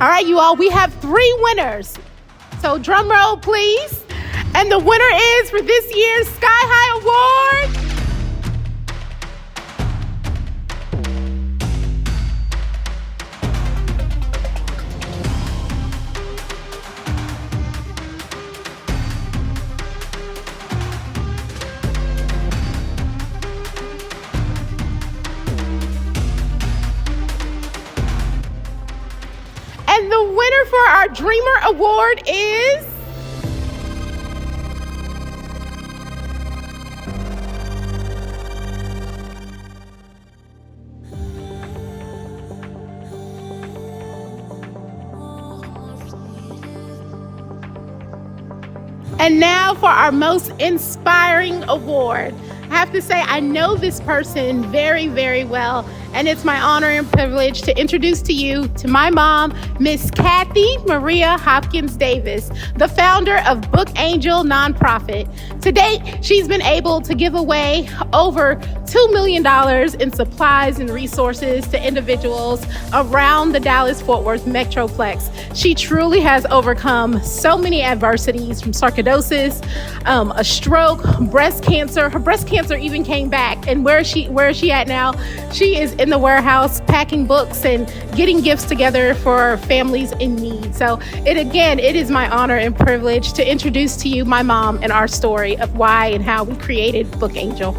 All right, you all, we have 3 winners. So drum roll, please. And the winner is for this year's SkyHigh Award. And the winner for our Dreamer Award is... And now for our most inspiring award. I have to say, I know this person very, very well, and it's my honor and privilege to introduce to you to my mom, Miss Kathy Maria Hopkins Davis, the founder of Book Angel nonprofit. To date, she's been able to give away over $2 million in supplies and resources to individuals around the Dallas-Fort Worth Metroplex. She truly has overcome so many adversities, from sarcoidosis, a stroke, breast cancer. Her breast cancer even came back. And where is she at now? She is in the warehouse packing books and getting gifts together for families in need. So it is my honor and privilege to introduce to you my mom and our story of why and how we created Book Angel.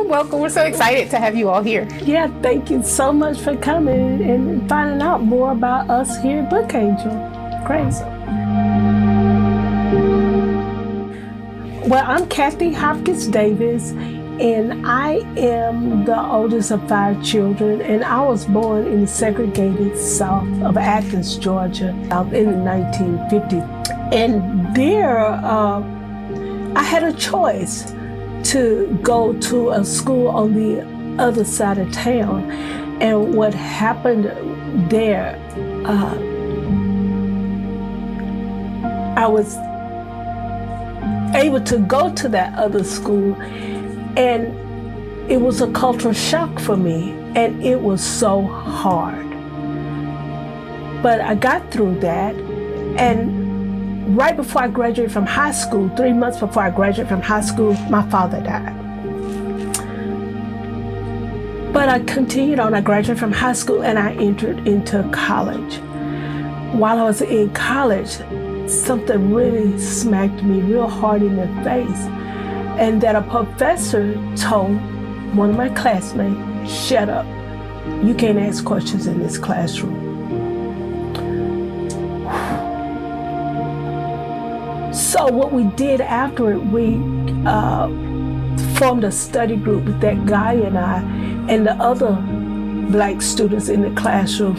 Welcome. We're so excited to have you all here. Yeah, thank you so much for coming and finding out more about us here at Book Angel. Great. Well, I'm Kathy Hopkins Davis, and I am the oldest of 5 children, and I was born in the segregated south of Athens, Georgia, in the 1950s. And there, I had a choice to go to a school on the other side of town. And what happened there, I was able to go to that other school, and it was a cultural shock for me, and it was so hard. But I got through that, and right before I graduated from high school, 3 months before I graduated from high school, my father died. But I continued on. I graduated from high school and I entered into college. While I was in college, something really smacked me real hard in the face, and that a professor told one of my classmates, "Shut up. You can't ask questions in this classroom." So what we did afterward, we formed a study group with that guy and I and the other Black students in the classroom,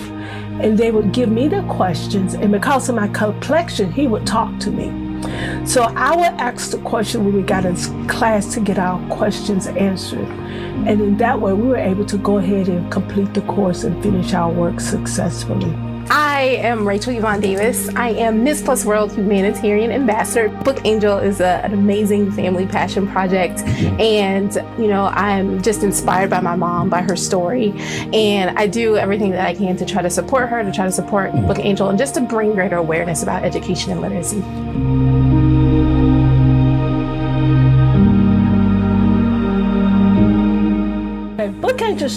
and they would give me the questions, and because of my complexion, he would talk to me. So I would ask the question when we got in class to get our questions answered, and in that way we were able to go ahead and complete the course and finish our work successfully. I am Rachel Yvonne Davis. I am Miss Plus World Humanitarian Ambassador. Book Angel is an amazing family passion project. And, I'm just inspired by my mom, by her story. And I do everything that I can to try to support her, to try to support Book Angel, and just to bring greater awareness about education and literacy. Book Angel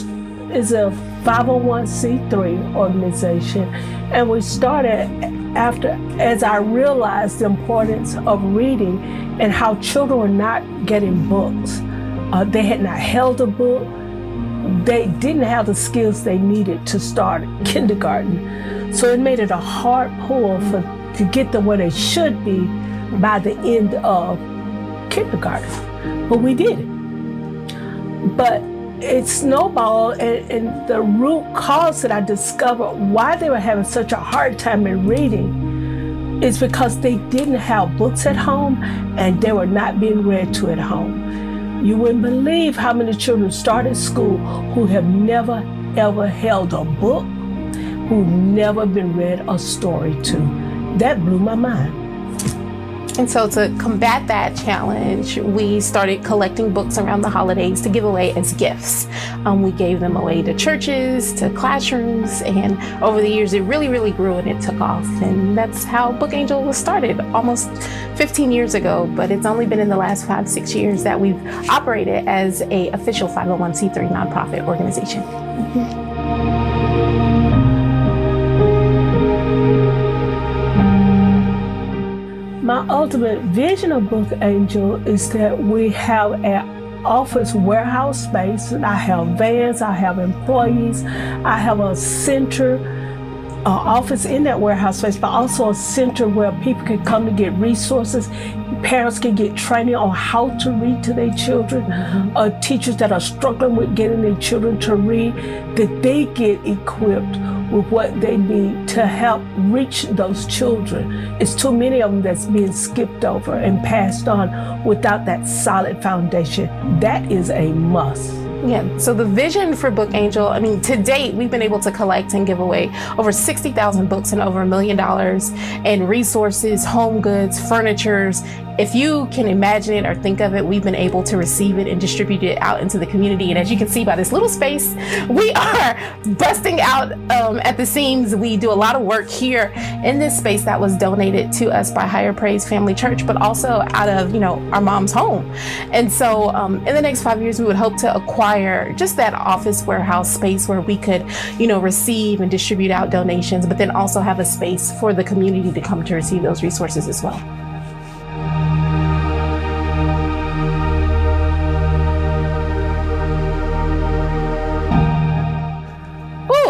is a 501c3 organization, and we started as I realized the importance of reading and how children were not getting books. They had not held a book. They didn't have the skills they needed to start kindergarten. So it made it a hard pull to get them where they should be by the end of kindergarten. But we did it. But it snowballed, and the root cause that I discovered why they were having such a hard time in reading is because they didn't have books at home, and they were not being read to at home. You wouldn't believe how many children started school who have never, ever held a book, who never been read a story to. That blew my mind. And so to combat that challenge, we started collecting books around the holidays to give away as gifts. We gave them away to churches, to classrooms, and over the years it really, really grew and it took off. And that's how Book Angel was started almost 15 years ago, but it's only been in the last 5-6 years that we've operated as a official 501c3 nonprofit organization. My ultimate vision of Book Angel is that we have an office warehouse space. I have vans, I have employees, I have a center, office in that warehouse space, but also a center where people can come to get resources. Parents can get training on how to read to their children. Teachers that are struggling with getting their children to read, that they get equipped with what they need to help reach those children. It's too many of them that's being skipped over and passed on without that solid foundation. That is a must. Yeah, so the vision for Book Angel, I mean, to date, we've been able to collect and give away over 60,000 books and over $1 million in resources, home goods, furnitures. If you can imagine it or think of it, we've been able to receive it and distribute it out into the community. And as you can see by this little space, we are busting out at the seams. We do a lot of work here in this space that was donated to us by Higher Praise Family Church, but also out of, our mom's home. And so in the next 5 years, we would hope to acquire just that office warehouse space where we could, receive and distribute out donations, but then also have a space for the community to come to receive those resources as well.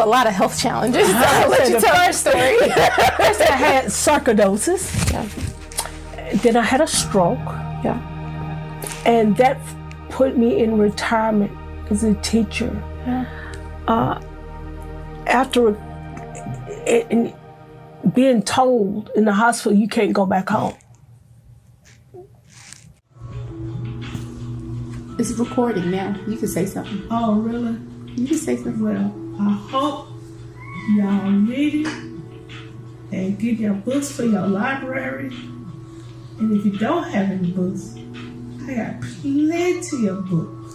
A lot of health challenges. I'll let you tell our story. First, I had sarcoidosis. Yeah. Then I had a stroke. Yeah. And that put me in retirement as a teacher. Yeah. After being told in the hospital you can't go back home. It's recording now. You can say something. Oh, really? You can say something. Well, I hope y'all read it and get your books for your library. And if you don't have any books, I got plenty of books.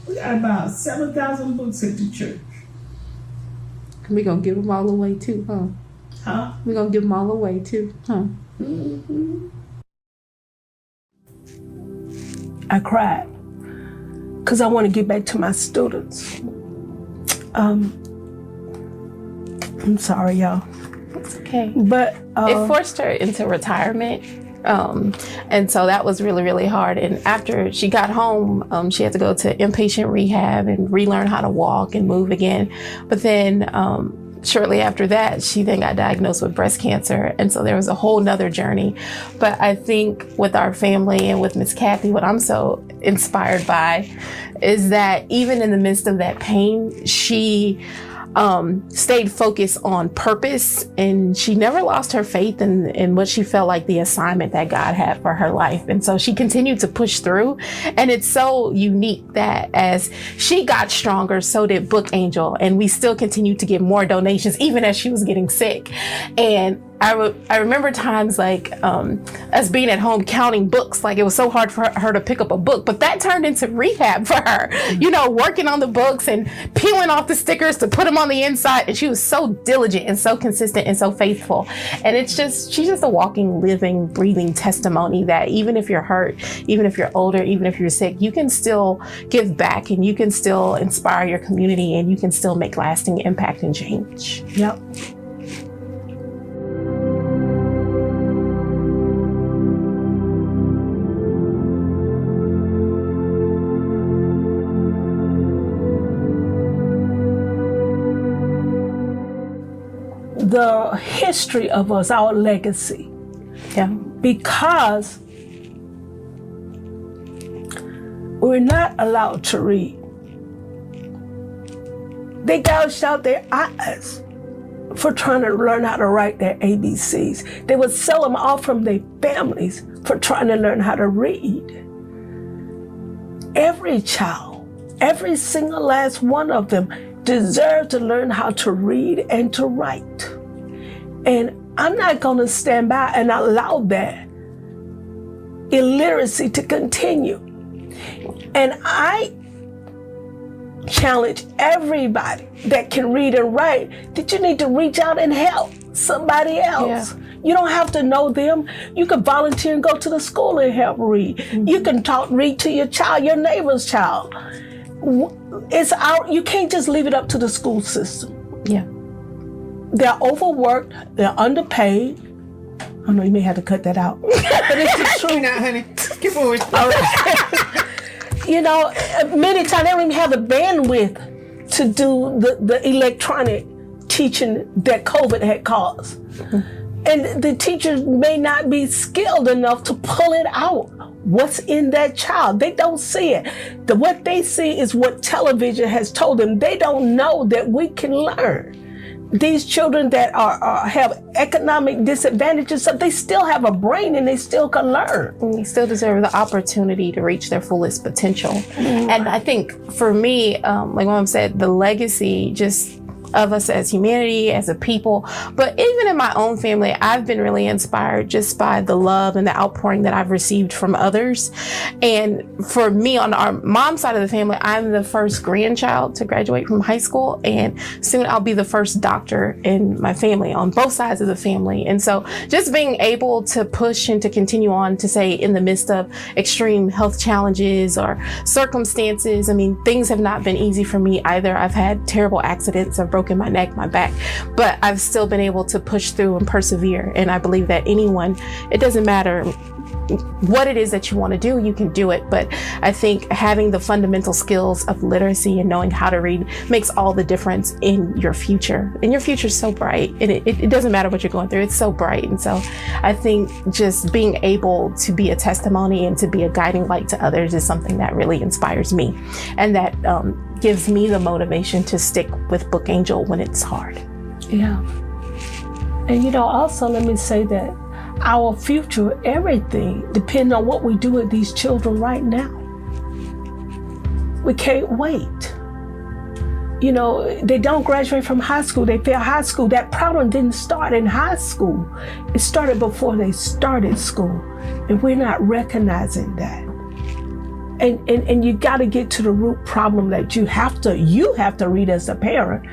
We got about 7,000 books at the church. We're going to give them all away too, huh? Huh? We're going to give them all away too, huh? Mm-hmm. I cried because I want to get back to my students. I'm sorry, y'all. It's okay. But it forced her into retirement. And so that was really, really hard. And after she got home, she had to go to inpatient rehab and relearn how to walk and move again. But then shortly after that, she then got diagnosed with breast cancer. And so there was a whole nother journey. But I think with our family and with Miss Kathy, what I'm so inspired by is that even in the midst of that pain, she stayed focused on purpose, and she never lost her faith in what she felt like the assignment that God had for her life. And so she continued to push through. And it's so unique that as she got stronger, so did Book Angel. And we still continued to get more donations, even as she was getting sick. And I remember times like us being at home counting books, like it was so hard for her to pick up a book, but that turned into rehab for her, working on the books and peeling off the stickers to put them on the inside. And she was so diligent and so consistent and so faithful. And she's just a walking, living, breathing testimony that even if you're hurt, even if you're older, even if you're sick, you can still give back and you can still inspire your community and you can still make lasting impact and change. Yep. The history of us, our legacy. Yeah. Because we're not allowed to read. They gouged out their eyes for trying to learn how to write their ABCs. They would sell them off from their families for trying to learn how to read. Every child, every single last one of them deserve to learn how to read and to write. And I'm not going to stand by and allow that illiteracy to continue. And I challenge everybody that can read and write that you need to reach out and help somebody else. Yeah. You don't have to know them. You can volunteer and go to the school and help read. Mm-hmm. You can read to your child, your neighbor's child. You can't just leave it up to the school system. Yeah. They're overworked, they're underpaid. I know you may have to cut that out. But it's the truth. No, honey. Keep forward. You know, many times they don't even have the bandwidth to do the electronic teaching that COVID had caused. Mm-hmm. And the teachers may not be skilled enough to pull it out. What's in that child? They don't see it. What they see is what television has told them. They don't know that we can learn. These children that have economic disadvantages, so they still have a brain and they still can learn. And they still deserve the opportunity to reach their fullest potential. Mm-hmm. And I think for me, like Mom said, the legacy just of us as humanity, as a people, but even in my own family, I've been really inspired just by the love and the outpouring that I've received from others. And for me, on our mom's side of the family, I'm the first grandchild to graduate from high school, and soon I'll be the first doctor in my family on both sides of the family. And so just being able to push and to continue on to say, in the midst of extreme health challenges or circumstances, I mean, things have not been easy for me either. I've had terrible accidents. I've broken my neck, my back, but I've still been able to push through and persevere. And I believe that anyone, it doesn't matter what it is that you want to do, you can do it. But I think having the fundamental skills of literacy and knowing how to read makes all the difference in your future. And your future is so bright, and it doesn't matter what you're going through, it's so bright. And so I think just being able to be a testimony and to be a guiding light to others is something that really inspires me, and that gives me the motivation to stick with Book Angel when it's hard. Yeah. And you know, also let me say that our future, everything depends on what we do with these children right now. We can't wait. You know, they don't graduate from high school, they fail high school. That problem didn't start in high school. It started before they started school. And we're not recognizing that. And you got to get to the root problem that you have to read as a parent.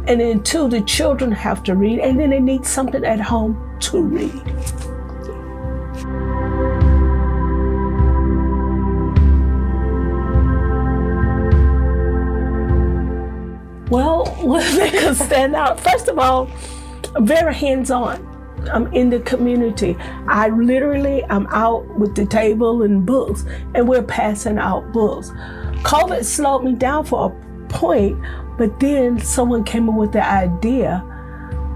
And then two, the children have to read, and then they need something at home to read. Well, what makes us stand out? First of all, very hands-on. I'm in the community. I'm out with the table and books, and we're passing out books. COVID slowed me down for a point, but then someone came up with the idea,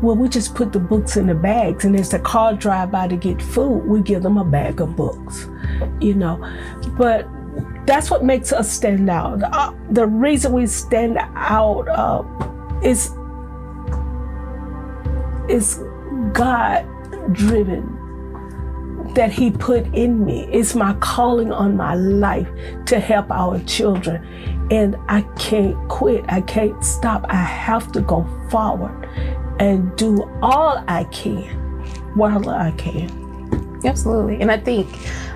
well, we just put the books in the bags, and as the car drive by to get food, we give them a bag of books, you know. But that's what makes us stand out. The reason we stand out is God driven, that He put in me. It's my calling on my life to help our children. And I can't quit. I can't stop. I have to go forward and do all I can, while I can. Absolutely. And I think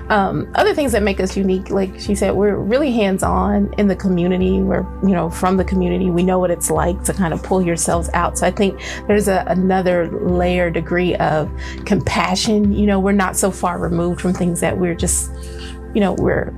other things that make us unique, like she said, we're really hands-on in the community. We're, from the community. We know what it's like to kind of pull yourselves out. So I think there's another layer degree of compassion. We're not so far removed from things that we're just, we're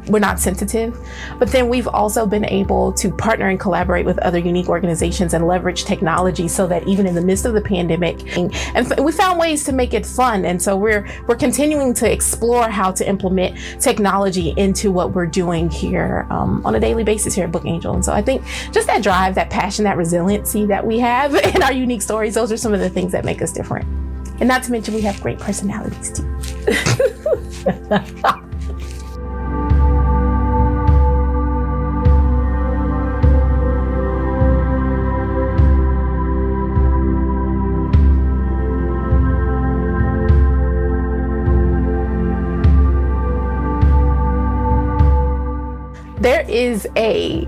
not sensitive. But then we've also been able to partner and collaborate with other unique organizations and leverage technology so that even in the midst of the pandemic, and we found ways to make it fun. And so we're continuing to explore how to implement technology into what we're doing here on a daily basis here at Book Angel. And so I think just that drive, that passion, that resiliency that we have in our unique stories, those are some of the things that make us different. And not to mention we have great personalities too. there is I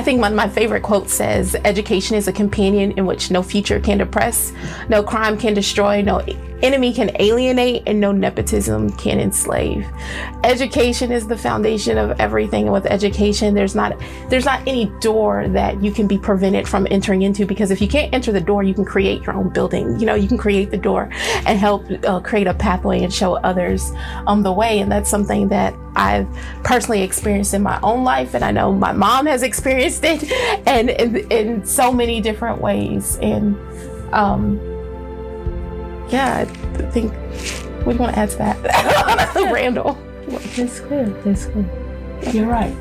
think one of my favorite quotes says, education is a companion in which no future can depress, no crime can destroy, no enemy can alienate, and no nepotism can enslave. Education is the foundation of everything. And with education, there's not any door that you can be prevented from entering into, because if you can't enter the door, you can create your own building. You can create the door and help create a pathway and show others the way. And that's something that I've personally experienced in my own life, and I know my mom has experienced it, and in so many different ways. And I think, what do you want to add to that? Randall. That's good. That's good. You're right.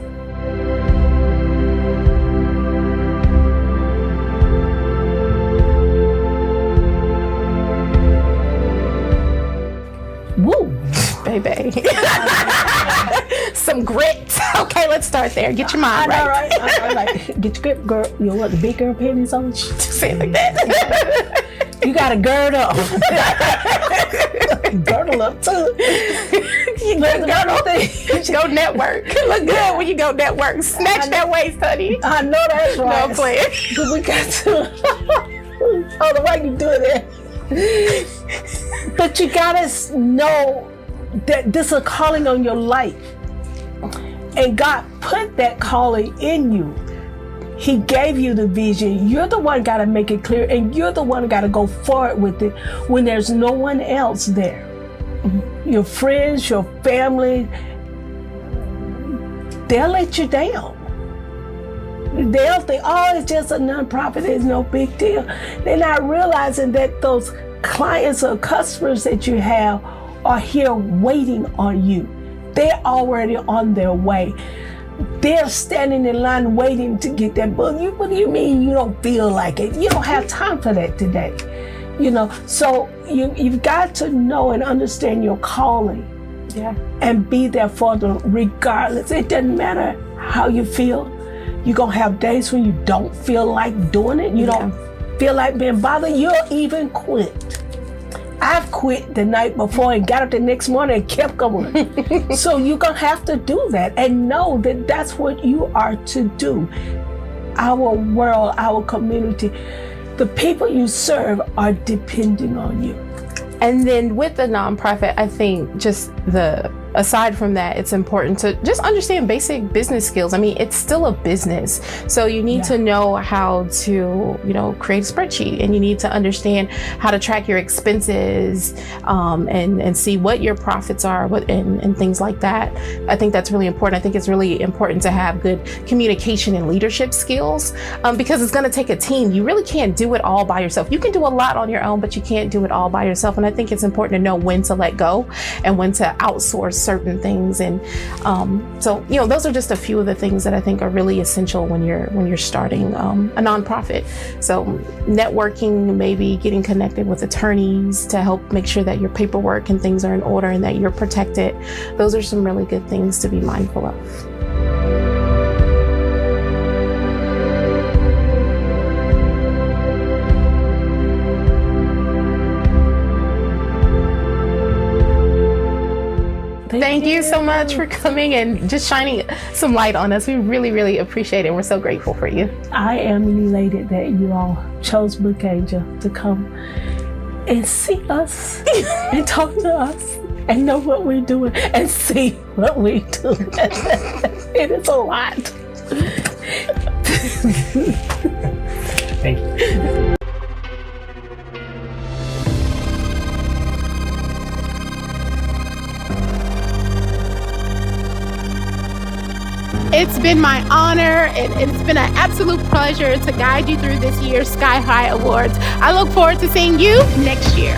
Woo, baby. Some grit. Okay, let's start there. Get your mind right. All right. Get your grip, girl. You want the big girl panties on? Say it like that. You gotta gird up. Girdle up too. Go network. Look good when you go network. Snatch that waist, honey. I know that's right. No playing. But we got to. Oh, the way you do it. But you gotta know that this is a calling on your life, and God put that calling in you. He gave you the vision. You're the one got to make it clear, and you're the one got to go forward with it when there's no one else there. Your friends, your family, they'll let you down. They'll think, oh, it's just a nonprofit, it's no big deal. They're not realizing that those clients or customers that you have are here waiting on you. They're already on their way. They're standing in line waiting to get that book. What do you mean you don't feel like it? You don't have time for that today. So you've got to know and understand your calling. Yeah. And be there for them regardless. It doesn't matter how you feel. You're going to have days when you don't feel like doing it. You don't feel like being bothered. You'll even quit. I've quit the night before and got up the next morning and kept going. So you're going to have to do that and know that that's what you are to do. Our world, our community, the people you serve are depending on you. And then with the nonprofit, I think aside from that, it's important to just understand basic business skills. I mean, it's still a business. So you need to know how to, create a spreadsheet, and you need to understand how to track your expenses, and see what your profits are, and things like that. I think that's really important. I think it's really important to have good communication and leadership skills, because it's going to take a team. You really can't do it all by yourself. You can do a lot on your own, but you can't do it all by yourself. And I think it's important to know when to let go and when to outsource certain things. And so those are just a few of the things that I think are really essential when you're starting a nonprofit. So networking, maybe getting connected with attorneys to help make sure that your paperwork and things are in order and that you're protected. Those are some really good things to be mindful of. Thank you so much for coming and just shining some light on us. We really, really appreciate it. We're so grateful for you. I am elated that you all chose Book Angel to come and see us and talk to us and know what we're doing and see what we do. It is a lot. Thank you. It's been my honor. It's been an absolute pleasure to guide you through this year's SkyHigh Awards. I look forward to seeing you next year.